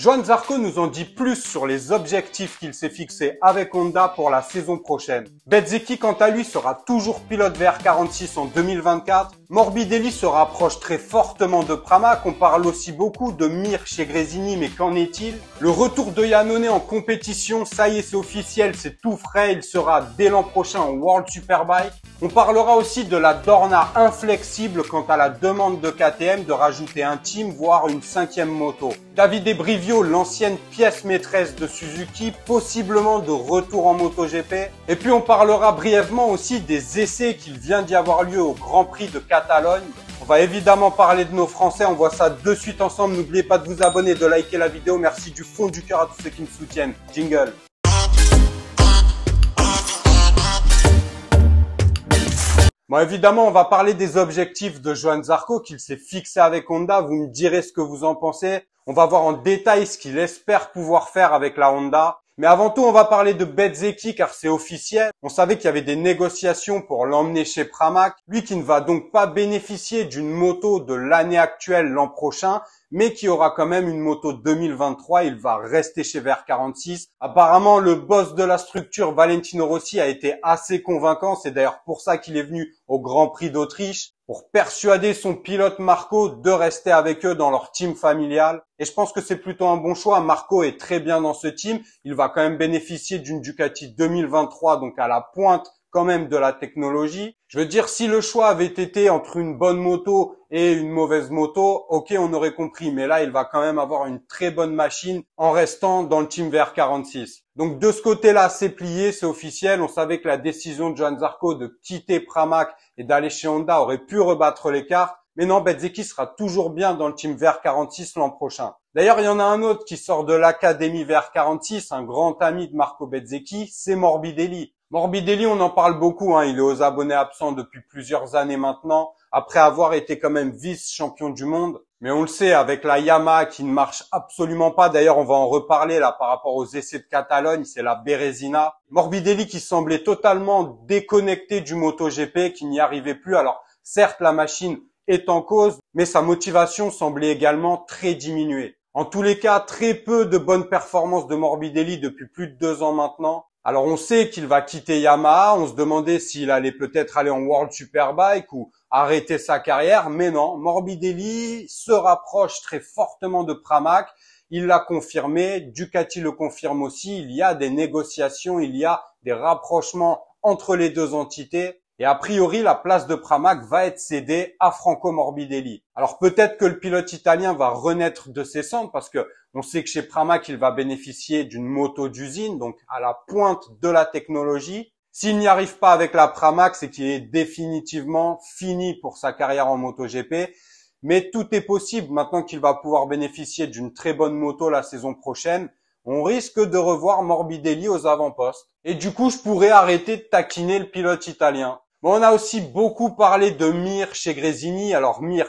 Johann Zarco nous en dit plus sur les objectifs qu'il s'est fixés avec Honda pour la saison prochaine. Bezzecchi, quant à lui, sera toujours pilote VR46 en 2024. Morbidelli se rapproche très fortement de Pramac. On parle aussi beaucoup de Mir chez Gresini, mais qu'en est-il? Le retour de Iannone en compétition, ça y est, c'est officiel, c'est tout frais. Il sera dès l'an prochain en World Superbike. On parlera aussi de la Dorna inflexible quant à la demande de KTM de rajouter un team, voire une 5e moto. Davide Brivio, l'ancienne pièce maîtresse de Suzuki, possiblement de retour en MotoGP. Et puis on parlera brièvement aussi des essais qu'il vient d'y avoir lieu au Grand Prix de Catalogne. On va évidemment parler de nos Français, on voit ça de suite ensemble. N'oubliez pas de vous abonner, de liker la vidéo. Merci du fond du cœur à tous ceux qui me soutiennent. Jingle. Bon, évidemment, on va parler des objectifs de Johann Zarco qu'il s'est fixé avec Honda. Vous me direz ce que vous en pensez. On va voir en détail ce qu'il espère pouvoir faire avec la Honda. Mais avant tout, on va parler de Bezzecchi car c'est officiel. On savait qu'il y avait des négociations pour l'emmener chez Pramac. Lui qui ne va donc pas bénéficier d'une moto de l'année actuelle l'an prochain, mais qui aura quand même une moto 2023. Il va rester chez VR46. Apparemment, le boss de la structure, Valentino Rossi, a été assez convaincant. C'est d'ailleurs pour ça qu'il est venu au Grand Prix d'Autriche, pour persuader son pilote Marco de rester avec eux dans leur team familial. Et je pense que c'est plutôt un bon choix. Marco est très bien dans ce team. Il va quand même bénéficier d'une Ducati 2023, donc à la pointe quand même de la technologie. Je veux dire, si le choix avait été entre une bonne moto et une mauvaise moto, ok, on aurait compris. Mais là, il va quand même avoir une très bonne machine en restant dans le team VR46. Donc de ce côté-là, c'est plié, c'est officiel. On savait que la décision de Johann Zarco de quitter Pramac et d'aller chez Honda aurait pu rebattre les cartes. Mais non, Bezzecchi sera toujours bien dans le team VR46 l'an prochain. D'ailleurs, il y en a un autre qui sort de l'académie VR46, un grand ami de Marco Bezzecchi, c'est Morbidelli. Morbidelli, on en parle beaucoup, il est aux abonnés absents depuis plusieurs années maintenant, après avoir été quand même vice-champion du monde. Mais on le sait, avec la Yamaha qui ne marche absolument pas, d'ailleurs on va en reparler là par rapport aux essais de Catalogne, c'est la Bérésina. Morbidelli qui semblait totalement déconnecté du MotoGP, qui n'y arrivait plus. Alors certes, la machine est en cause, mais sa motivation semblait également très diminuée. En tous les cas, très peu de bonnes performances de Morbidelli depuis plus de 2 ans maintenant. Alors on sait qu'il va quitter Yamaha, on se demandait s'il allait peut-être aller en World Superbike ou arrêter sa carrière, mais non, Morbidelli se rapproche très fortement de Pramac, il l'a confirmé, Ducati le confirme aussi, il y a des négociations, il y a des rapprochements entre les deux entités. Et a priori, la place de Pramac va être cédée à Franco Morbidelli. Alors peut-être que le pilote italien va renaître de ses cendres parce que on sait que chez Pramac, il va bénéficier d'une moto d'usine, donc à la pointe de la technologie. S'il n'y arrive pas avec la Pramac, c'est qu'il est définitivement fini pour sa carrière en MotoGP. Mais tout est possible maintenant qu'il va pouvoir bénéficier d'une très bonne moto la saison prochaine. On risque de revoir Morbidelli aux avant-postes. Et du coup, je pourrais arrêter de taquiner le pilote italien. Bon, on a aussi beaucoup parlé de Mir chez Gresini. Alors Mir,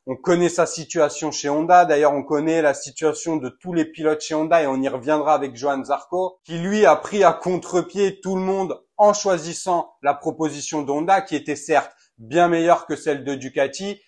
on connaît sa situation chez Honda. D'ailleurs, on connaît la situation de tous les pilotes chez Honda et on y reviendra avec Johann Zarco, qui lui a pris à contre-pied tout le monde en choisissant la proposition de Honda, qui était certes bien meilleure que celle de Ducati.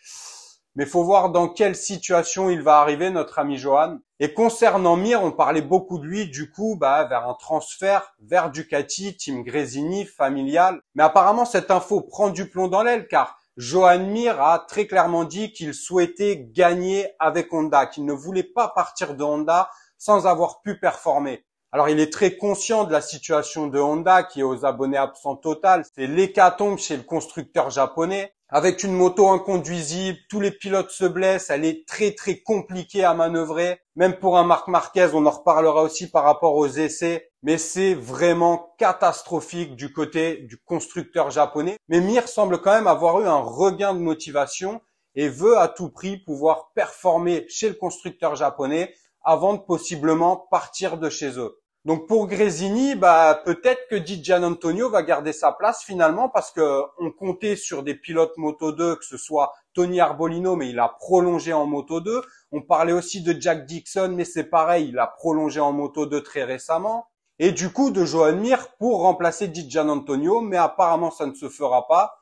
Mais faut voir dans quelle situation il va arriver, notre ami Johann. Et concernant Mir, on parlait beaucoup de lui, du coup, vers un transfert vers Ducati, Team Gresini, familial. Mais apparemment, cette info prend du plomb dans l'aile, car Joan Mir a très clairement dit qu'il souhaitait gagner avec Honda, qu'il ne voulait pas partir de Honda sans avoir pu performer. Alors, il est très conscient de la situation de Honda, qui est aux abonnés absents total. C'est l'hécatombe chez le constructeur japonais. Avec une moto inconduisible, tous les pilotes se blessent, elle est très très compliquée à manœuvrer. Même pour un Marc Marquez, on en reparlera aussi par rapport aux essais. Mais c'est vraiment catastrophique du côté du constructeur japonais. Mais Mir semble quand même avoir eu un regain de motivation et veut à tout prix pouvoir performer chez le constructeur japonais avant de possiblement partir de chez eux. Donc pour Gresini, peut-être que Di Giannantonio va garder sa place finalement parce que on comptait sur des pilotes Moto2, que ce soit Tony Arbolino, mais il a prolongé en Moto2. On parlait aussi de Jack Dixon, mais c'est pareil, il a prolongé en Moto2 très récemment. Et du coup de Joan Mir pour remplacer Di Giannantonio, mais apparemment ça ne se fera pas.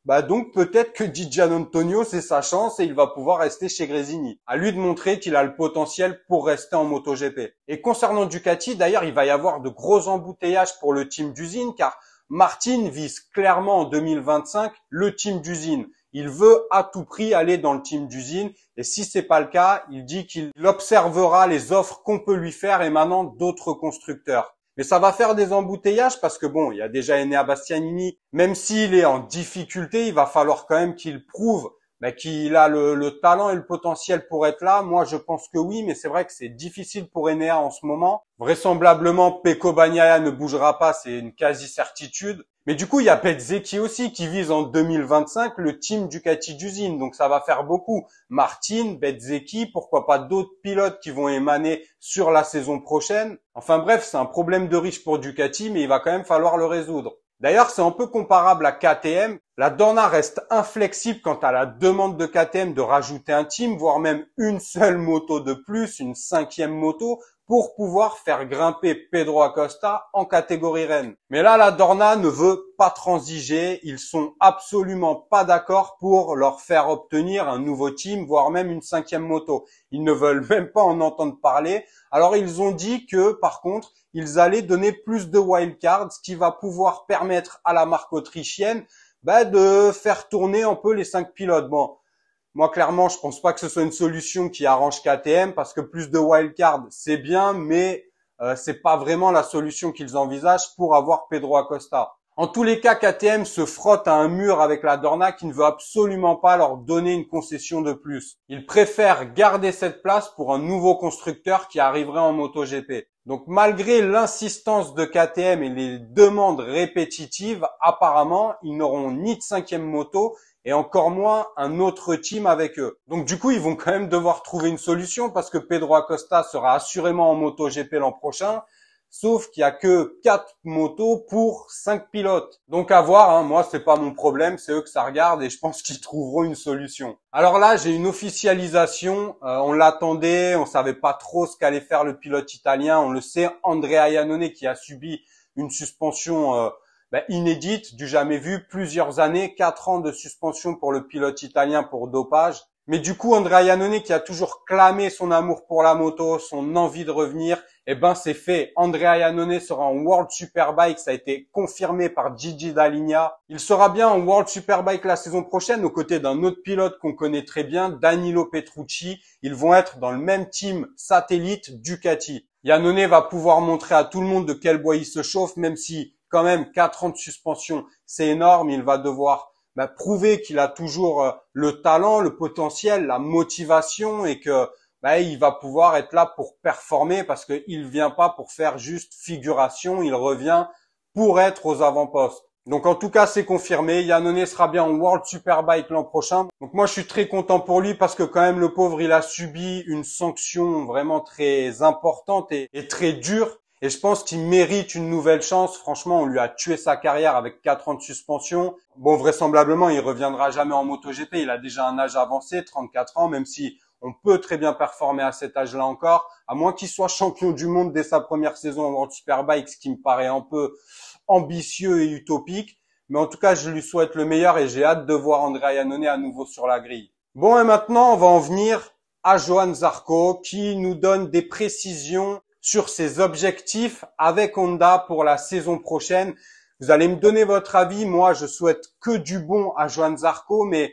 Bah donc peut-être que Di Giannantonio c'est sa chance et il va pouvoir rester chez Gresini. À lui de montrer qu'il a le potentiel pour rester en MotoGP. Et concernant Ducati, d'ailleurs, il va y avoir de gros embouteillages pour le team d'usine car Martin vise clairement en 2025 le team d'usine. Il veut à tout prix aller dans le team d'usine et si c'est pas le cas, il dit qu'il observera les offres qu'on peut lui faire émanant d'autres constructeurs. Mais ça va faire des embouteillages parce que bon, il y a déjà Enea Bastianini. Même s'il est en difficulté, il va falloir quand même qu'il prouve qu'il a le talent et le potentiel pour être là. Moi, je pense que oui, mais c'est vrai que c'est difficile pour Enea en ce moment. Vraisemblablement, Pecco Bagnaia ne bougera pas, c'est une quasi-certitude. Mais du coup, il y a Bezzecchi aussi qui vise en 2025 le team Ducati d'usine. Donc ça va faire beaucoup. Martin, Bezzecchi, pourquoi pas d'autres pilotes qui vont émaner sur la saison prochaine. Enfin bref, c'est un problème de riche pour Ducati, mais il va quand même falloir le résoudre. D'ailleurs, c'est un peu comparable à KTM. La Dorna reste inflexible quant à la demande de KTM de rajouter un team, voire même une seule moto de plus, une 5e moto, pour pouvoir faire grimper Pedro Acosta en catégorie reine. Mais là, la Dorna ne veut pas transiger. Ils sont absolument pas d'accord pour leur faire obtenir un nouveau team, voire même une 5e moto. Ils ne veulent même pas en entendre parler. Alors, ils ont dit que, par contre, ils allaient donner plus de wildcards, ce qui va pouvoir permettre à la marque autrichienne de faire tourner un peu les 5 pilotes. Bon, moi, clairement, je pense pas que ce soit une solution qui arrange KTM parce que plus de wildcards, c'est bien, mais c'est pas vraiment la solution qu'ils envisagent pour avoir Pedro Acosta. En tous les cas, KTM se frotte à un mur avec la Dorna qui ne veut absolument pas leur donner une concession de plus. Ils préfèrent garder cette place pour un nouveau constructeur qui arriverait en MotoGP. Donc malgré l'insistance de KTM et les demandes répétitives, apparemment, ils n'auront ni de 5e moto et encore moins un autre team avec eux. Donc du coup, ils vont quand même devoir trouver une solution parce que Pedro Acosta sera assurément en MotoGP l'an prochain. Sauf qu'il y a que 4 motos pour 5 pilotes. Donc à voir, hein. Moi c'est pas mon problème, c'est eux que ça regarde et je pense qu'ils trouveront une solution. Alors là, j'ai une officialisation, on l'attendait, on savait pas trop ce qu'allait faire le pilote italien, on le sait, Andrea Iannone qui a subi une suspension inédite, du jamais vu, plusieurs années, 4 ans de suspension pour le pilote italien pour dopage. Mais du coup, Andrea Iannone qui a toujours clamé son amour pour la moto, son envie de revenir, c'est fait. Andrea Iannone sera en World Superbike, ça a été confirmé par Gigi Dall'Igna. Il sera bien en World Superbike la saison prochaine aux côtés d'un autre pilote qu'on connaît très bien, Danilo Petrucci. Ils vont être dans le même team satellite Ducati. Iannone va pouvoir montrer à tout le monde de quel bois il se chauffe, même si quand même 4 ans de suspension, c'est énorme. Il va devoir prouver qu'il a toujours le talent, le potentiel, la motivation et que il va pouvoir être là pour performer parce qu'il vient pas pour faire juste figuration, il revient pour être aux avant-postes. Donc en tout cas, c'est confirmé. Iannone sera bien en World Superbike l'an prochain. Donc moi, je suis très content pour lui parce que quand même, le pauvre, il a subi une sanction vraiment très importante et très dure. Et je pense qu'il mérite une nouvelle chance. Franchement, on lui a tué sa carrière avec 4 ans de suspension. Bon, vraisemblablement, il reviendra jamais en MotoGP. Il a déjà un âge avancé, 34 ans, même si on peut très bien performer à cet âge-là encore, à moins qu'il soit champion du monde dès sa première saison en World Superbike, ce qui me paraît un peu ambitieux et utopique. Mais en tout cas, je lui souhaite le meilleur et j'ai hâte de voir Andrea Iannone à nouveau sur la grille. Bon, et maintenant, on va en venir à Johann Zarco qui nous donne des précisions sur ses objectifs avec Honda pour la saison prochaine. Vous allez me donner votre avis. Moi, je souhaite que du bon à Johann Zarco, mais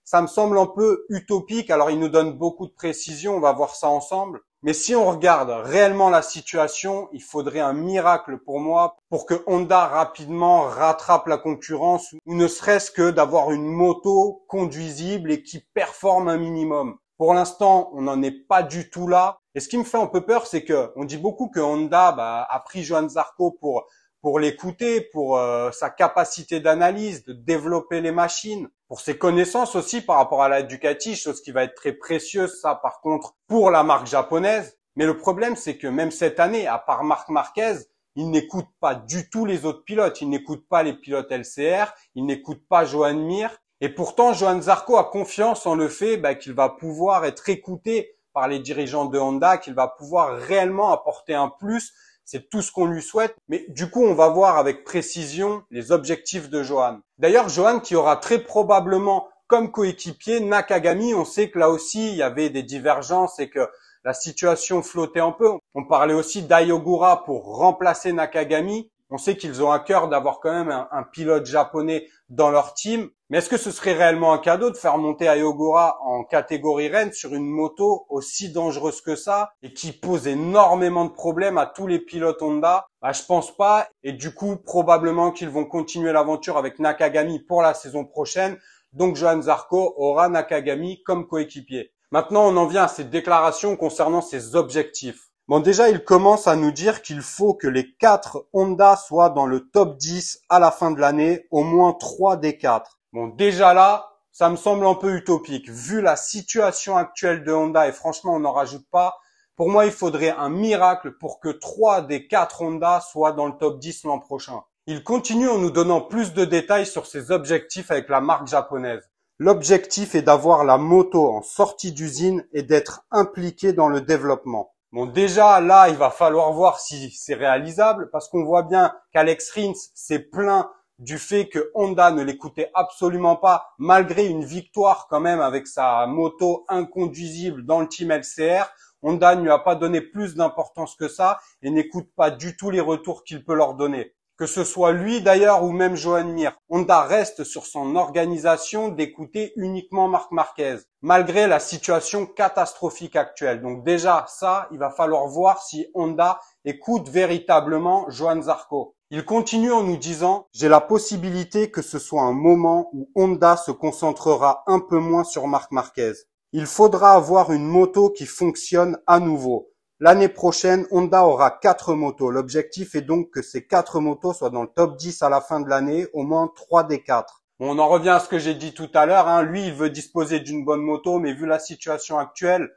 ça me semble un peu utopique. Alors, il nous donne beaucoup de précisions. On va voir ça ensemble. Mais si on regarde réellement la situation, il faudrait un miracle pour moi pour que Honda rapidement rattrape la concurrence ou ne serait-ce que d'avoir une moto conduisible et qui performe un minimum. Pour l'instant, on n'en est pas du tout là. Et ce qui me fait un peu peur, c'est que on dit beaucoup que Honda a pris Johann Zarco pour l'écouter, pour sa capacité d'analyse, de développer les machines, pour ses connaissances aussi par rapport à la Ducati, chose qui va être très précieuse, ça par contre, pour la marque japonaise. Mais le problème, c'est que même cette année, à part Marc Marquez, il n'écoute pas du tout les autres pilotes. Il n'écoute pas les pilotes LCR, il n'écoute pas Joan Mir. Et pourtant, Johann Zarco a confiance en le fait qu'il va pouvoir être écouté par les dirigeants de Honda, qu'il va pouvoir réellement apporter un plus C'est tout ce qu'on lui souhaite. Mais du coup, on va voir avec précision les objectifs de Johan. D'ailleurs, Johan qui aura très probablement comme coéquipier Nakagami. On sait que là aussi, il y avait des divergences et que la situation flottait un peu. On parlait aussi d'Ayogura pour remplacer Nakagami. On sait qu'ils ont à cœur d'avoir quand même un pilote japonais dans leur team. Mais est-ce que ce serait réellement un cadeau de faire monter Ayogura en catégorie reine sur une moto aussi dangereuse que ça et qui pose énormément de problèmes à tous les pilotes Honda? Je pense pas. Et du coup, probablement qu'ils vont continuer l'aventure avec Nakagami pour la saison prochaine. Donc, Johann Zarco aura Nakagami comme coéquipier. Maintenant, on en vient à ces déclarations concernant ses objectifs. Bon, déjà, il commence à nous dire qu'il faut que les 4 Honda soient dans le top 10 à la fin de l'année, au moins 3 des 4. Bon, déjà là, ça me semble un peu utopique. Vu la situation actuelle de Honda, et franchement, on n'en rajoute pas, pour moi, il faudrait un miracle pour que 3 des 4 Honda soient dans le top 10 l'an prochain. Il continue en nous donnant plus de détails sur ses objectifs avec la marque japonaise. L'objectif est d'avoir la moto en sortie d'usine et d'être impliqué dans le développement. Bon, déjà, là, il va falloir voir si c'est réalisable parce qu'on voit bien qu'Alex Rins s'est plaint du fait que Honda ne l'écoutait absolument pas malgré une victoire quand même avec sa moto inconduisible dans le team LCR. Honda ne lui a pas donné plus d'importance que ça et n'écoute pas du tout les retours qu'il peut leur donner. Que ce soit lui d'ailleurs ou même Joan Mir. Honda reste sur son organisation d'écouter uniquement Marc Marquez, malgré la situation catastrophique actuelle. Donc déjà, ça, il va falloir voir si Honda écoute véritablement Johann Zarco. Il continue en nous disant « J'ai la possibilité que ce soit un moment où Honda se concentrera un peu moins sur Marc Marquez. Il faudra avoir une moto qui fonctionne à nouveau. » L'année prochaine, Honda aura 4 motos. L'objectif est donc que ces 4 motos soient dans le top 10 à la fin de l'année, au moins 3 des 4. Bon, on en revient à ce que j'ai dit tout à l'heure. Lui, il veut disposer d'une bonne moto, mais vu la situation actuelle,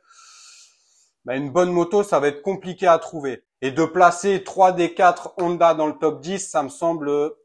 une bonne moto, ça va être compliqué à trouver. Et de placer 3 des 4 Honda dans le top 10, ça me semble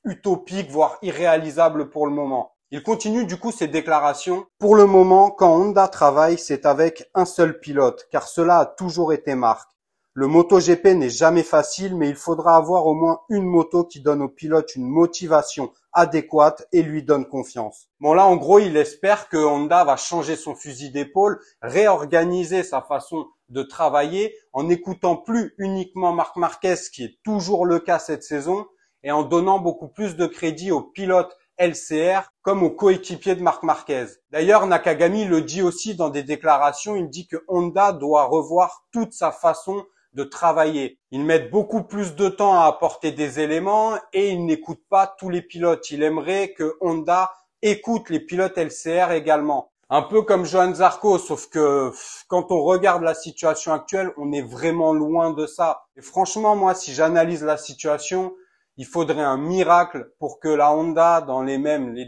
utopique, voire irréalisable pour le moment. Il continue du coup ses déclarations. Pour le moment, quand Honda travaille, c'est avec un seul pilote, car cela a toujours été Marc. Le MotoGP n'est jamais facile, mais il faudra avoir au moins une moto qui donne au pilote une motivation adéquate et lui donne confiance. Bon là, en gros, il espère que Honda va changer son fusil d'épaule, réorganiser sa façon de travailler en n'écoutant plus uniquement Marc Marquez, ce qui est toujours le cas cette saison, et en donnant beaucoup plus de crédit aux pilotes LCR comme aux coéquipiers de Marc Marquez. D'ailleurs, Nakagami le dit aussi dans des déclarations, il dit que Honda doit revoir toute sa façon de travailler. Ils mettent beaucoup plus de temps à apporter des éléments et ils n'écoutent pas tous les pilotes. Il aimerait que Honda écoute les pilotes LCR également. Un peu comme Johann Zarco, sauf que quand on regarde la situation actuelle, on est vraiment loin de ça. Et franchement, moi, si j'analyse la situation, il faudrait un miracle pour que la Honda, dans les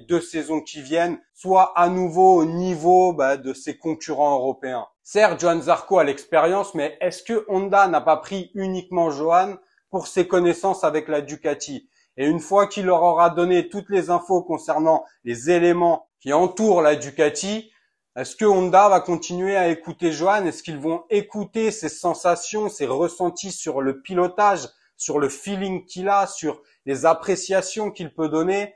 2 saisons qui viennent, soit à nouveau au niveau de ses concurrents européens. Certes, Johann Zarco a l'expérience, mais est-ce que Honda n'a pas pris uniquement Johann pour ses connaissances avec la Ducati? Et une fois qu'il leur aura donné toutes les infos concernant les éléments qui entourent la Ducati, est-ce que Honda va continuer à écouter Johann? Est-ce qu'ils vont écouter ses sensations, ses ressentis sur le pilotage, sur le feeling qu'il a, sur les appréciations qu'il peut donner?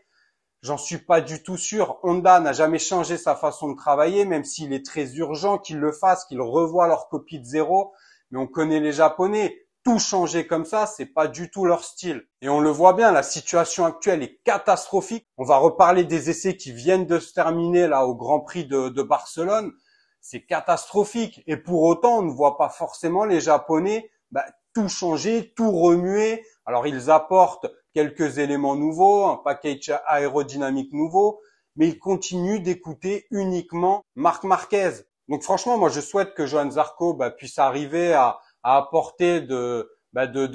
J'en suis pas du tout sûr. Honda n'a jamais changé sa façon de travailler, même s'il est très urgent qu'ils le fassent, qu'ils revoient leur copie de zéro. Mais on connaît les Japonais. Tout changer comme ça, c'est pas du tout leur style. Et on le voit bien, la situation actuelle est catastrophique. On va reparler des essais qui viennent de se terminer là au Grand Prix de Barcelone. C'est catastrophique. Et pour autant, on ne voit pas forcément les Japonais tout changer, tout remuer. Alors ils apportent quelques éléments nouveaux, un package aérodynamique nouveau, mais ils continuent d'écouter uniquement Marc Marquez. Donc franchement, moi je souhaite que Johann Zarco puisse arriver à apporter de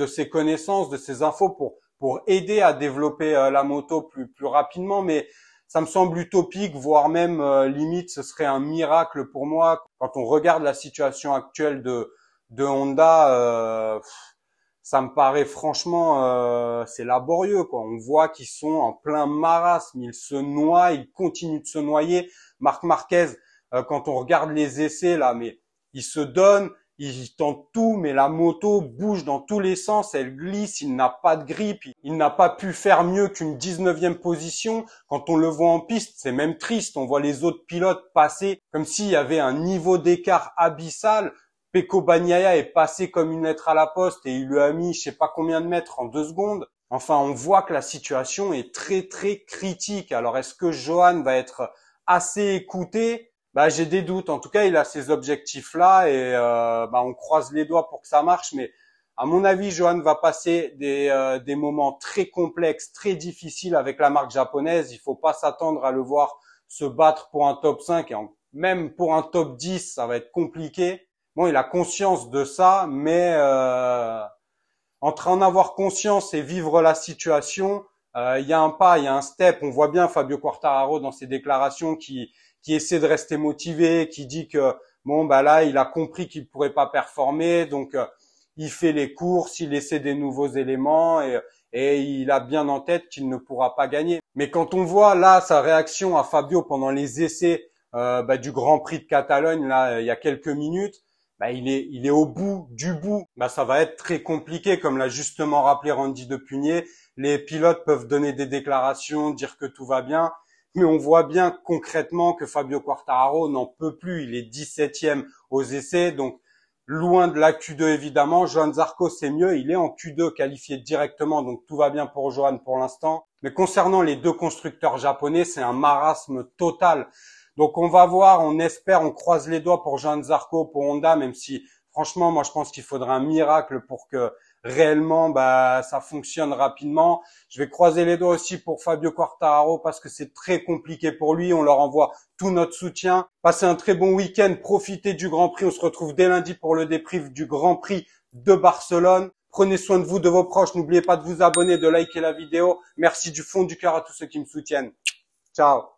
ses connaissances, de ses infos pour aider à développer la moto plus rapidement, mais ça me semble utopique, voire même limite ce serait un miracle pour moi quand on regarde la situation actuelle de Honda. Ça me paraît franchement, c'est laborieux quoi. On voit qu'ils sont en plein marasme, ils se noient, ils continuent de se noyer. Marc Marquez, quand on regarde les essais là, mais il se donne, il tente tout, mais la moto bouge dans tous les sens, elle glisse, il n'a pas de grippe, il n'a pas pu faire mieux qu'une 19e position. Quand on le voit en piste, c'est même triste, on voit les autres pilotes passer comme s'il y avait un niveau d'écart abyssal. Pecco Bagnaia est passé comme une lettre à la poste et il lui a mis je sais pas combien de mètres en 2 secondes. Enfin, on voit que la situation est très très critique. Alors, est-ce que Johan va être assez écouté? J'ai des doutes. En tout cas, il a ces objectifs-là et on croise les doigts pour que ça marche. Mais à mon avis, Johan va passer des moments très complexes, très difficiles avec la marque japonaise. Il faut pas s'attendre à le voir se battre pour un top 5 et même pour un top 10, ça va être compliqué. Bon, il a conscience de ça, mais entre en avoir conscience et vivre la situation, il y a un pas, il y a un step. On voit bien Fabio Quartararo dans ses déclarations qui essaie de rester motivé, qui dit que là il a compris qu'il pourrait pas performer, donc il fait les courses, il essaie des nouveaux éléments et il a bien en tête qu'il ne pourra pas gagner. Mais quand on voit là sa réaction à Fabio pendant les essais du Grand Prix de Catalogne là il y a quelques minutes, il est au bout du bout. Ça va être très compliqué, comme l'a justement rappelé Randy Depugné. Les pilotes peuvent donner des déclarations, dire que tout va bien, mais on voit bien concrètement que Fabio Quartararo n'en peut plus. Il est 17e aux essais, donc loin de la Q2 évidemment. Johan Zarco c'est mieux, il est en Q2 qualifié directement, donc tout va bien pour Johan pour l'instant. Mais concernant les deux constructeurs japonais, c'est un marasme total. Donc on va voir, on espère, on croise les doigts pour Johan Zarco, pour Honda, même si franchement moi je pense qu'il faudra un miracle pour que réellement ça fonctionne rapidement. Je vais croiser les doigts aussi pour Fabio Quartararo parce que c'est très compliqué pour lui. On leur envoie tout notre soutien. Passez un très bon week-end, profitez du Grand Prix. On se retrouve dès lundi pour le débrief du Grand Prix de Barcelone. Prenez soin de vous, de vos proches. N'oubliez pas de vous abonner, de liker la vidéo. Merci du fond du cœur à tous ceux qui me soutiennent. Ciao.